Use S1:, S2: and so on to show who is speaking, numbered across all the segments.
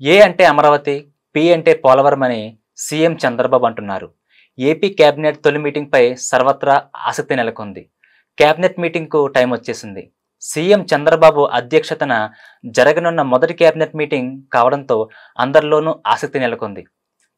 S1: ఏ అంటే అమరావతి, పి అంటే పోలవరం అని సీఎం చంద్రబాబు అంటున్నారు. ఏపీ కేబినెట్ తొలి మీటింగ్పై సర్వత్రా ఆసక్తి నెలకొంది. కేబినెట్ మీటింగ్కు టైం వచ్చేసింది. సీఎం చంద్రబాబు అధ్యక్షతన జరగనున్న మొదటి కేబినెట్ మీటింగ్ కావడంతో అందరిలోనూ ఆసక్తి నెలకొంది.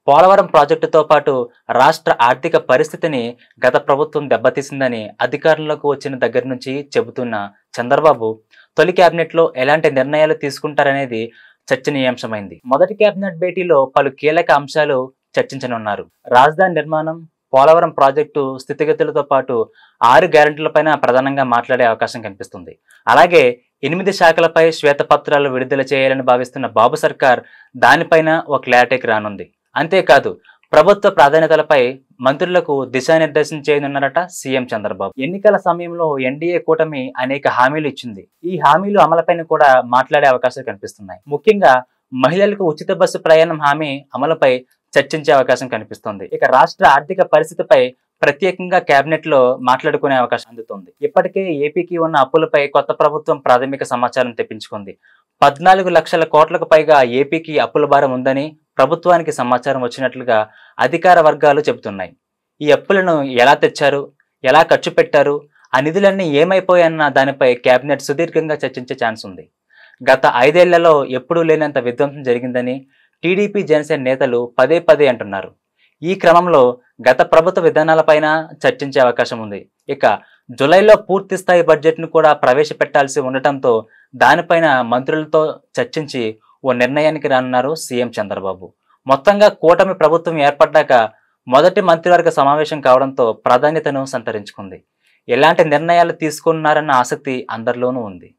S1: పోలవరం ప్రాజెక్టుతో పాటు రాష్ట్ర ఆర్థిక పరిస్థితిని గత ప్రభుత్వం దెబ్బతీసిందని అధికారంలోకి వచ్చిన దగ్గర నుంచి చెబుతున్న చంద్రబాబు తొలి కేబినెట్లో ఎలాంటి నిర్ణయాలు తీసుకుంటారనేది చర్చనీయాంశమైంది. మొదటి కేబినెట్ భేటీలో పలు కీలక అంశాలు చర్చించనున్నారు. రాజధాని నిర్మాణం, పోలవరం ప్రాజెక్టు స్థితిగతులతో పాటు 6 గ్యారెంటీలపైన ప్రధానంగా మాట్లాడే అవకాశం కనిపిస్తుంది. అలాగే 8 శాఖలపై శ్వేతపత్రాలు విడుదల చేయాలని భావిస్తున్న బాబు సర్కార్ దానిపైన ఒక క్లారిటీకి రానుంది. అంతేకాదు ప్రభుత్వ ప్రాధాన్యతలపై మంత్రులకు దిశానిర్దేశం చేయనున్నారట సీఎం చంద్రబాబు. ఎన్నికల సమయంలో ఎన్డీఏ కూటమి అనేక హామీలు ఇచ్చింది. ఈ హామీలు అమలుపైన కూడా మాట్లాడే అవకాశాలు కనిపిస్తున్నాయి. ముఖ్యంగా మహిళలకు ఉచిత బస్సు ప్రయాణం హామీ అమలుపై చర్చించే అవకాశం కనిపిస్తోంది. ఇక రాష్ట్ర ఆర్థిక పరిస్థితిపై ప్రత్యేకంగా కేబినెట్ లో మాట్లాడుకునే అవకాశం అందుతోంది. ఇప్పటికే ఏపీకి ఉన్న అప్పులపై కొత్త ప్రభుత్వం ప్రాథమిక సమాచారం తెప్పించుకుంది. 14 లక్షల కోట్లకు పైగా ఏపీకి అప్పుల భారం ఉందని ప్రభుత్వానికి సమాచారం వచ్చినట్లుగా అధికార వర్గాలు చెబుతున్నాయి. ఈ అప్పులను ఎలా తెచ్చారు, ఎలా ఖర్చు పెట్టారు, ఆ నిధులన్నీ ఏమైపోయాయన్న దానిపై కేబినెట్ సుదీర్ఘంగా చర్చించే ఛాన్స్ ఉంది. గత 5 ఏళ్లలో ఎప్పుడూ లేనంత విధ్వంసం జరిగిందని టీడీపీ జనసేన నేతలు పదే పదే అంటున్నారు. ఈ క్రమంలో గత ప్రభుత్వ విధానాలపైన చర్చించే అవకాశం ఉంది. ఇక జూలైలో పూర్తి స్థాయి బడ్జెట్ను కూడా ప్రవేశపెట్టాల్సి ఉండటంతో దానిపైన మంత్రులతో చర్చించి ఓ నిర్ణయానికి రానున్నారు సీఎం చంద్రబాబు. మొత్తంగా కూటమి ప్రభుత్వం ఏర్పడ్డాక మొదటి మంత్రివర్గ సమావేశం కావడంతో ప్రాధాన్యతను సంతరించుకుంది. ఎలాంటి నిర్ణయాలు తీసుకున్నారన్న ఆసక్తి అందరిలోనూ ఉంది.